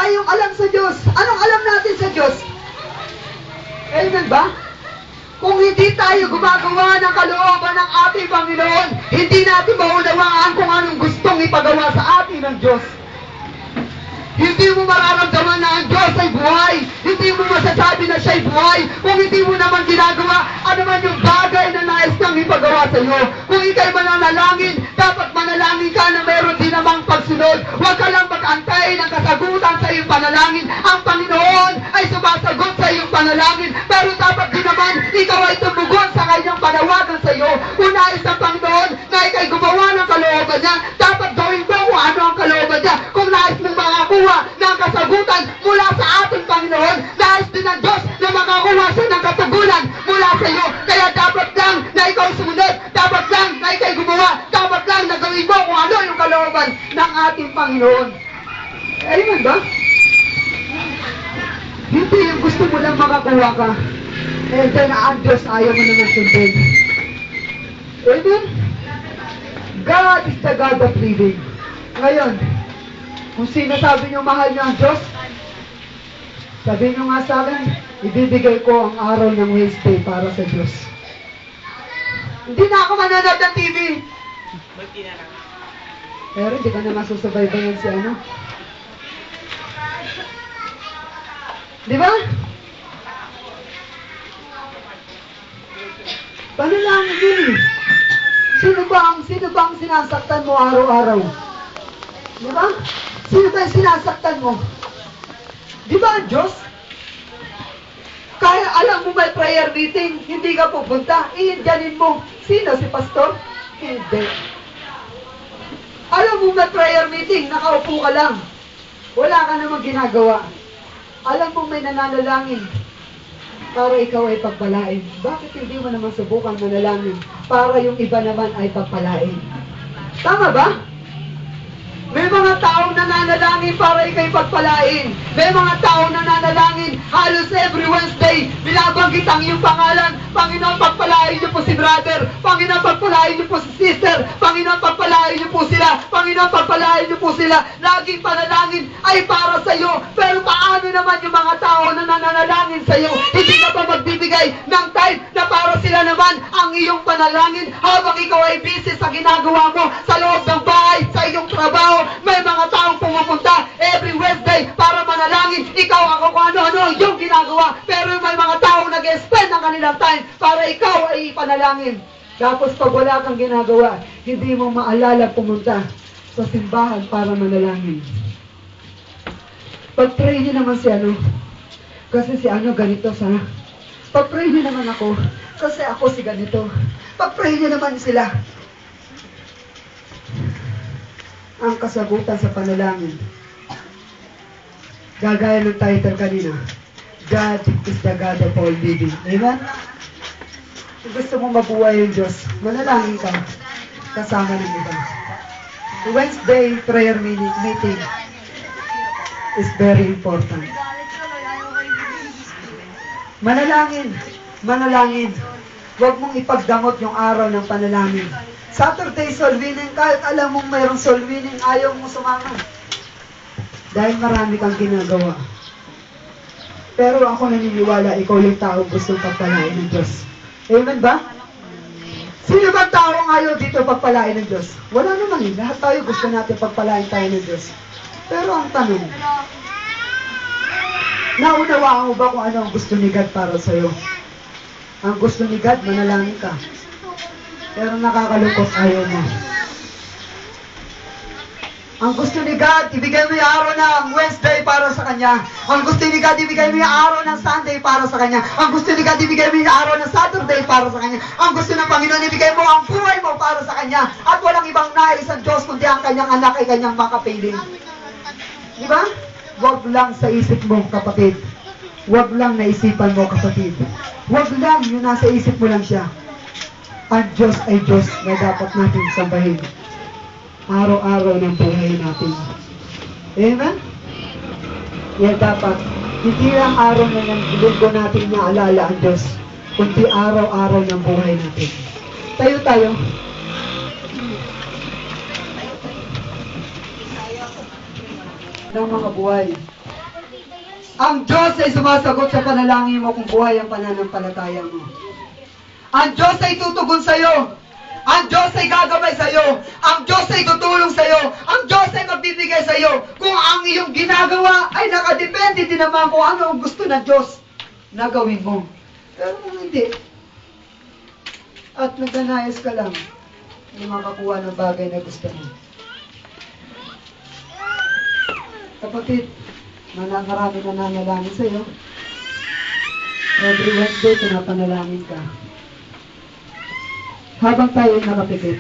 tayong alam sa Diyos. Anong alam natin sa Diyos? Amen ba? Kung hindi tayo gumagawa ng kalooban ng ating Panginoon, hindi natin maunawaan kung anong gustong ipagawa sa atin ng Diyos. Hindi mo mararamdaman na ang Diyos ay buhay. Hindi mo masasabi na siya'y buhay. Kung hindi mo naman ginagawa, ano man yung bagay na nais niyang ipagawa sa iyo. Kung ikaw'y mananalangin, dapat manalangin ka na meron din namang pagsunod. Huwag ka lang mag-antay ng kasagutan sa iyong panalangin. Ang Panginoon ay sumasagot sa iyong panalangin. Pero dapat din naman, ikaw ay tumugon sa kanyang panawagan sa iyo. Kung nais ng Panginoon na ikaw'y gumawa ng kalooban niya, dapat gawin mo kung ano ang kalooban niya. Kung nais mong makakuha ng kasagutan mula sa ating Panginoon, nais din ng Diyos na makakuha siya ng katugunan mula sa iyo. Kaya dapat lang na ikaw sumunod, dapat lang na ikaw'y gumawa, dapat lang na gawin mo kung ano yung kalooban ng ating Panginoon. Amen ba? Hindi yung gusto mo lang makakuha ka, and then ang Diyos ayaw mo naman sundin. Amen? God is the God of living. Ngayon, kung sino sabi niyo mahal niyo ang Diyos, sabi niyo nga sa akin, ibibigay ko ang araw ng Wednesday para sa Diyos. Hindi na ako manonood ng TV. Pero hindi ka na masusubaybayan si ano. Di ba? Panalangin yun eh. Sino ba ang sinasaktan mo araw-araw? Di ba? Sino ba ang sinasaktan mo? Di ba ang Diyos? Kaya alam mo may prayer meeting, hindi ka pupunta, iindianin mo. Sino? Si pastor? Hindi. Alam mo may prayer meeting, nakaupo ka lang. Wala ka namang ginagawa. Alam mo may nananalangin para ikaw ay pagpalain. Bakit hindi mo naman subukan manalangin para yung iba naman ay pagpalain? Tama ba? May mga taong nananalangin para ikay pagpalain. May mga taong nananalangin halos every Wednesday. Binabanggit ang iyong pangalan. Panginoon, pagpalain niyo po si brother. Panginoon, pagpalain niyo po si sister. Panginoon, pagpalain niyo po sila. Panginoon, pagpalain niyo po sila. Laging panalangin ay para sa iyo. Pero paano naman yung mga tao na nananalangin sa iyo? Hindi ka ba magbibigay ng time na para sila naman ang iyong panalangin habang ikaw ay busy sa ginagawa mo sa loob ng bahay, sa iyong trabaho? May mga taong pumupunta every Wednesday para manalangin. Ikaw ako kung ano-ano yung ginagawa. Pero may mga taong nag-spend ng kanilang time para ikaw ay ipanalangin. Tapos pag wala kang ginagawa, hindi mo maalala pumunta sa simbahan para manalangin. Pag-pray niyo naman si ano. Kasi si ano ganito sa... Pag-pray niyo naman ako. Kasi ako si ganito. Pag-pray niyo naman sila. Ang kasagutan sa panalangin. Gagaya ng title kanina. God is the God of all living. Amen? Kung gusto mo mabuhay yung Diyos, manalangin ka kasama ng iba. Wednesday prayer meeting is very important. Manalangin. Manalangin. Huwag mong ipagdamot yung araw ng panalangin. Saturday soul winning, kahit alam mong mayroong soul winning, ayaw mong sumama. Dahil marami kang ginagawa. Pero ako naniniwala, ikaw yung tao gustong pagpalain ng Diyos. Amen ba? Sino ba taong ayaw dito pagpalain ng Diyos? Wala naman eh. Lahat tayo gusto natin pagpalain tayo ng Diyos. Pero ang tanong, naunawaan mo ba kung ano ang gusto ni God para sa'yo? Ang gusto ni God, manalangin ka. Pero nakakalungkot, ayaw mo. Ang gusto ni God, ibigay mo yung araw ng Wednesday para sa Kanya. Ang gusto ni God, ibigay mo yung araw ng Sunday para sa Kanya. Ang gusto ni God, ibigay mo yung araw ng Saturday para sa Kanya. Ang gusto ng Panginoon, ibigay mo ang buhay mo para sa Kanya. At walang ibang nais ang Diyos, kundi ang Kanyang anak ay Kanyang makapiling. Di ba? Huwag lang sa isip mo, kapatid. Huwag lang naisipan mo, kapatid. Huwag lang yung nasa isip mo lang siya. Ang Diyos ay Diyos na dapat natin sambahin. Araw-araw ng buhay natin. Amen? Yan dapat. Hindi lang araw na ng linggo natin naalala ang Diyos, kundi araw-araw ng buhay natin. Tayo. Ng mga buhay. Ang Diyos ay sumasagot sa panalangin mo kung buhay ang pananampalataya mo. Ang Diyos ay tutugon sa'yo. Ang Diyos ay gagabay sa'yo. Ang Diyos ay tutulong sa'yo. Ang Diyos ay magbibigay sa'yo. Kung ang iyong ginagawa ay nakadepende din naman kung ano ang gusto ng Diyos na gawin mo. Pero kung hindi, at nagnanayas ka lang, hindi makakuha ng bagay na gusto mo. Kapatid, marami na nanalangin sa'yo. Every Wednesday, pinapanalangin ka. Habang tayo nakapikit,